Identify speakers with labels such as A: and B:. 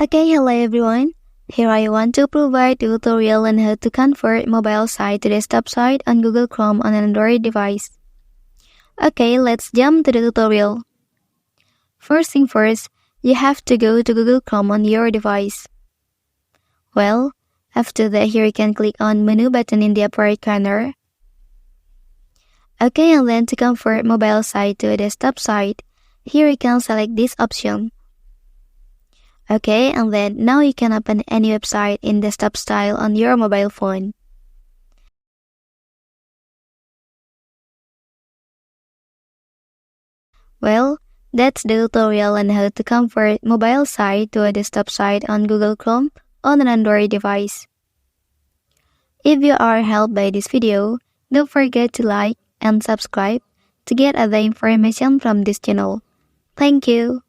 A: Okay, hello everyone. Here I want to provide a tutorial on how to convert mobile site to desktop site on Google Chrome on an Android device. Okay, let's jump to the tutorial. First thing first, you have to go to Google Chrome on your device. Well, after that here you can click on menu button in the upper right corner. Okay, and then to convert mobile site to a desktop site, here you can select this option. Okay, and then now you can open any website in desktop style on your mobile phone. Well, that's the tutorial on how to convert mobile site to a desktop site on Google Chrome on an Android device. If you are helped by this video, don't forget to like and subscribe to get other information from this channel. Thank you.